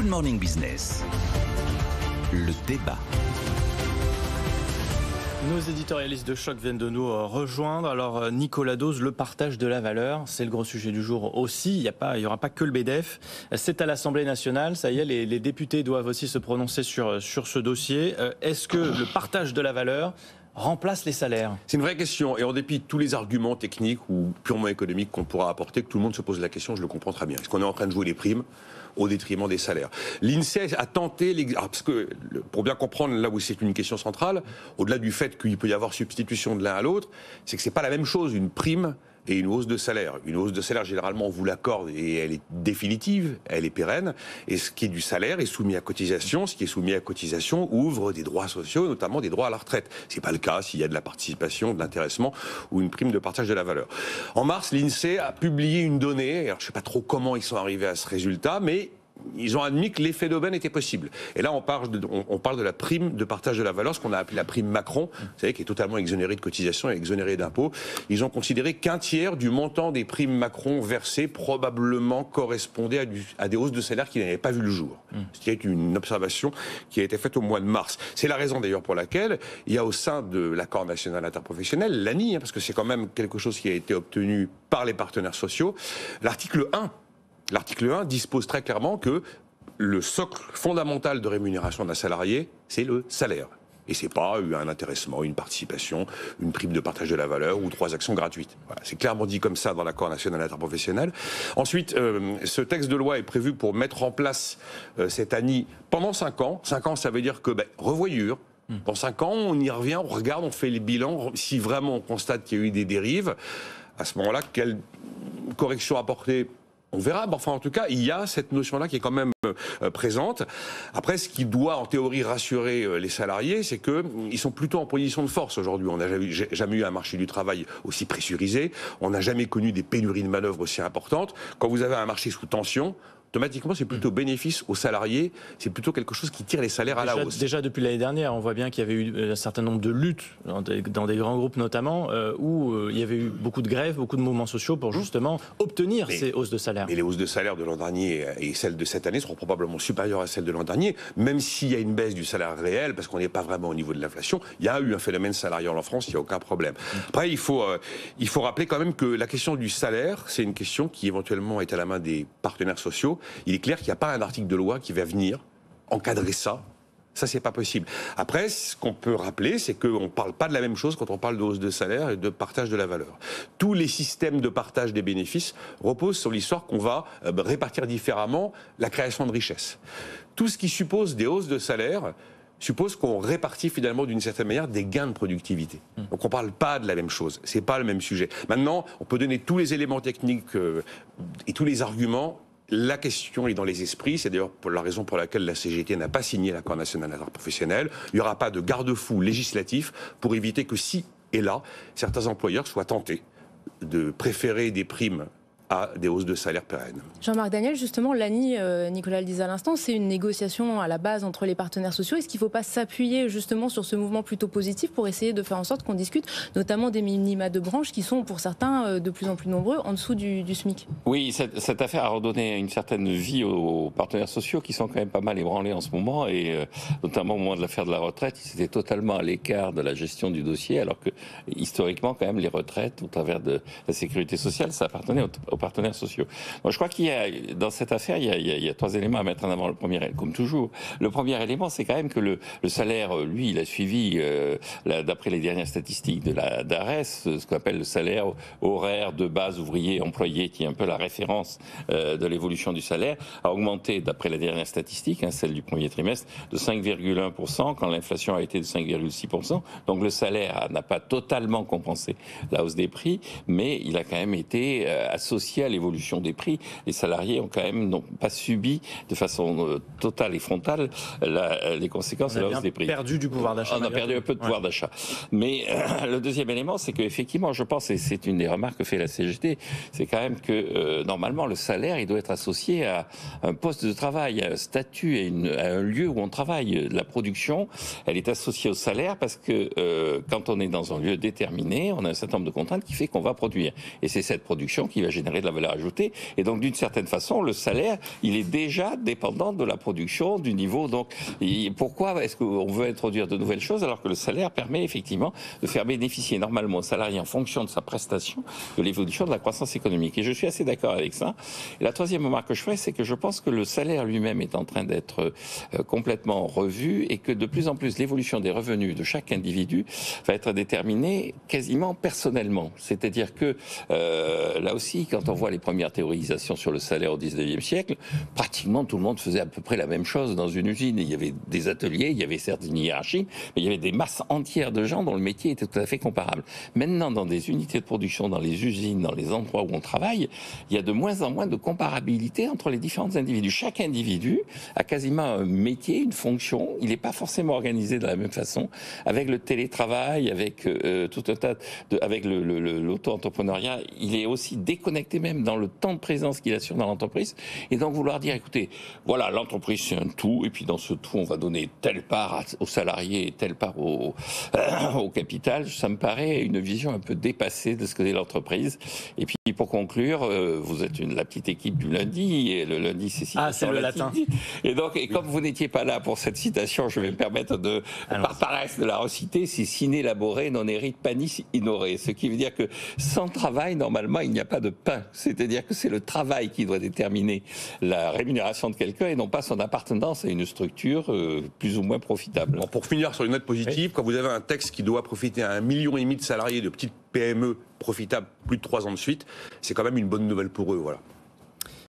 Good Morning Business. Le débat. Nos éditorialistes de choc viennent de nous rejoindre. Alors Nicolas Dose, le partage de la valeur, c'est le gros sujet du jour aussi. Il n'y aura pas que le BDF. C'est à l'Assemblée nationale. Ça y est, les députés doivent aussi se prononcer sur ce dossier. Est-ce que le partage de la valeur remplace les salaires? C'est une vraie question. Et en dépit de tous les arguments techniques ou purement économiques qu'on pourra apporter, que tout le monde se pose la question, je le comprends très bien. Est-ce qu'on est en train de jouer les primes au détriment des salaires? L'INSEE a tenté, parce que pour bien comprendre là où c'est une question centrale, au-delà du fait qu'il peut y avoir substitution de l'un à l'autre, c'est que c'est pas la même chose, une prime et une hausse de salaire. Une hausse de salaire, généralement, on vous l'accorde et elle est définitive, elle est pérenne. Et ce qui est du salaire est soumis à cotisation. Ce qui est soumis à cotisation ouvre des droits sociaux, notamment des droits à la retraite. C'est pas le cas s'il y a de la participation, de l'intéressement ou une prime de partage de la valeur. En mars, l'INSEE a publié une donnée. Alors, je sais pas trop comment ils sont arrivés à ce résultat, mais ils ont admis que l'effet d'aubaine était possible. Et là, on parle de la prime de partage de la valeur, ce qu'on a appelé la prime Macron, vous savez, qui est totalement exonérée de cotisations et exonérée d'impôts. Ils ont considéré qu'un tiers du montant des primes Macron versées probablement correspondait à des hausses de salaire qui n'avaient pas vu le jour. Ce qui est une observation qui a été faite au mois de mars. C'est la raison d'ailleurs pour laquelle il y a au sein de l'accord national interprofessionnel, l'ANI, parce que c'est quand même quelque chose qui a été obtenu par les partenaires sociaux, l'article 1. L'article 1 dispose très clairement que le socle fondamental de rémunération d'un salarié, c'est le salaire. Et c'est pas un intéressement, une participation, une prime de partage de la valeur ou 3 actions gratuites. Voilà, c'est clairement dit comme ça dans l'accord national interprofessionnel. Ensuite, ce texte de loi est prévu pour mettre en place cette ANI pendant 5 ans. 5 ans, ça veut dire que, revoyure. Dans 5 ans, on y revient, on regarde, on fait les bilans. Si vraiment on constate qu'il y a eu des dérives, à ce moment-là, quelle correction apporter ? On verra, enfin en tout cas, il y a cette notion-là qui est quand même présente. Après, ce qui doit en théorie rassurer les salariés, c'est qu'ils sont plutôt en position de force aujourd'hui. On n'a jamais eu un marché du travail aussi pressurisé, on n'a jamais connu des pénuries de manœuvres aussi importantes. Quand vous avez un marché sous tension, automatiquement, c'est plutôt bénéfice aux salariés, c'est plutôt quelque chose qui tire les salaires à la hausse. Déjà depuis l'année dernière, on voit bien qu'il y avait eu un certain nombre de luttes, dans des grands groupes notamment, où il y avait eu beaucoup de grèves, beaucoup de mouvements sociaux pour justement obtenir ces hausses de salaire. Mais les hausses de salaire de l'an dernier et celles de cette année seront probablement supérieures à celles de l'an dernier, même s'il y a une baisse du salaire réel, parce qu'on n'est pas vraiment au niveau de l'inflation, il y a eu un phénomène salarial en France, il n'y a aucun problème. Après, il faut rappeler quand même que la question du salaire, c'est une question qui éventuellement est à la main des partenaires sociaux. Il est clair qu'il n'y a pas un article de loi qui va venir encadrer ça. Ça, c'est pas possible. Après, ce qu'on peut rappeler, c'est qu'on ne parle pas de la même chose quand on parle de hausse de salaire et de partage de la valeur. Tous les systèmes de partage des bénéfices reposent sur l'histoire qu'on va répartir différemment la création de richesse. Tout ce qui suppose des hausses de salaire suppose qu'on répartit finalement d'une certaine manière des gains de productivité. Donc on ne parle pas de la même chose, c'est pas le même sujet. Maintenant, on peut donner tous les éléments techniques et tous les arguments. La question est dans les esprits, c'est d'ailleurs la raison pour laquelle la CGT n'a pas signé l'accord national interprofessionnel. Il n'y aura pas de garde-fou législatif pour éviter que si et là, certains employeurs soient tentés de préférer des primes à des hausses de salaire pérennes. Jean-Marc Daniel, justement, l'ANI, Nicolas le disait à l'instant, c'est une négociation à la base entre les partenaires sociaux. Est-ce qu'il ne faut pas s'appuyer justement sur ce mouvement plutôt positif pour essayer de faire en sorte qu'on discute notamment des minima de branche qui sont pour certains de plus en plus nombreux en dessous du SMIC? Oui, cette affaire a redonné une certaine vie aux partenaires sociaux qui sont quand même pas mal ébranlés en ce moment et notamment au moment de l'affaire de la retraite, ils étaient totalement à l'écart de la gestion du dossier alors que historiquement quand même les retraites au travers de la sécurité sociale ça appartenait aux partenaires sociaux. Donc, je crois qu'il y a, dans cette affaire, il y a 3 éléments à mettre en avant. Le premier, comme toujours, le premier élément, c'est quand même que le salaire, lui, il a suivi, d'après les dernières statistiques de la DARES, ce qu'on appelle le salaire horaire de base ouvrier employé, qui est un peu la référence de l'évolution du salaire, a augmenté, d'après la dernière statistique, celle du premier trimestre, de 5,1% quand l'inflation a été de 5,6%. Donc le salaire n'a pas totalement compensé la hausse des prix, mais il a quand même été associé à l'évolution des prix. Les salariés ont quand même pas subi de façon totale et frontale les conséquences de la hausse des prix. On a perdu du pouvoir d'achat. On a perdu un peu de pouvoir d'achat. Mais le deuxième élément, c'est qu'effectivement, je pense, et c'est une des remarques que fait la CGT, c'est quand même que normalement le salaire, il doit être associé à un poste de travail, à un statut, à un lieu où on travaille. La production, elle est associée au salaire parce que quand on est dans un lieu déterminé, on a un certain nombre de contraintes qui fait qu'on va produire. Et c'est cette production qui va générer générer de la valeur ajoutée. Et donc, d'une certaine façon, le salaire, il est déjà dépendant de la production, du niveau. Donc, pourquoi est-ce qu'on veut introduire de nouvelles choses alors que le salaire permet effectivement de faire bénéficier normalement au salarié en fonction de sa prestation de l'évolution de la croissance économique. Et je suis assez d'accord avec ça. Et la troisième remarque que je fais, c'est que je pense que le salaire lui-même est en train d'être complètement revu et que de plus en plus l'évolution des revenus de chaque individu va être déterminée quasiment personnellement. C'est-à-dire que là aussi, quand on voit les premières théorisations sur le salaire au 19e siècle, pratiquement tout le monde faisait à peu près la même chose dans une usine. Il y avait des ateliers, il y avait certes une hiérarchie, mais il y avait des masses entières de gens dont le métier était tout à fait comparable. Maintenant, dans des unités de production, dans les usines, dans les endroits où on travaille, il y a de moins en moins de comparabilité entre les différents individus. Chaque individu a quasiment un métier, une fonction. Il n'est pas forcément organisé de la même façon. Avec le télétravail, avec tout un tas avec l'auto-entrepreneuriat, il est aussi déconnecté même dans le temps de présence qu'il assure dans l'entreprise. Et donc vouloir dire, écoutez, voilà, l'entreprise c'est un tout, et puis dans ce tout, on va donner telle part aux salariés et telle part au capital, ça me paraît une vision un peu dépassée de ce que est l'entreprise. Et puis pour conclure, vous êtes la petite équipe du lundi, et le lundi c'est citation. Ah, c'est le latin. Et donc, comme vous n'étiez pas là pour cette citation, je vais me permettre par paresse de la reciter, c'est sine labore non erit panis inore. Ce qui veut dire que sans travail, normalement, il n'y a pas de pain. C'est-à-dire que c'est le travail qui doit déterminer la rémunération de quelqu'un et non pas son appartenance à une structure plus ou moins profitable. Bon, pour finir sur une note positive, quand vous avez un texte qui doit profiter à 1,5 million de salariés de petites PME profitables plus de 3 ans de suite, c'est quand même une bonne nouvelle pour eux. Voilà.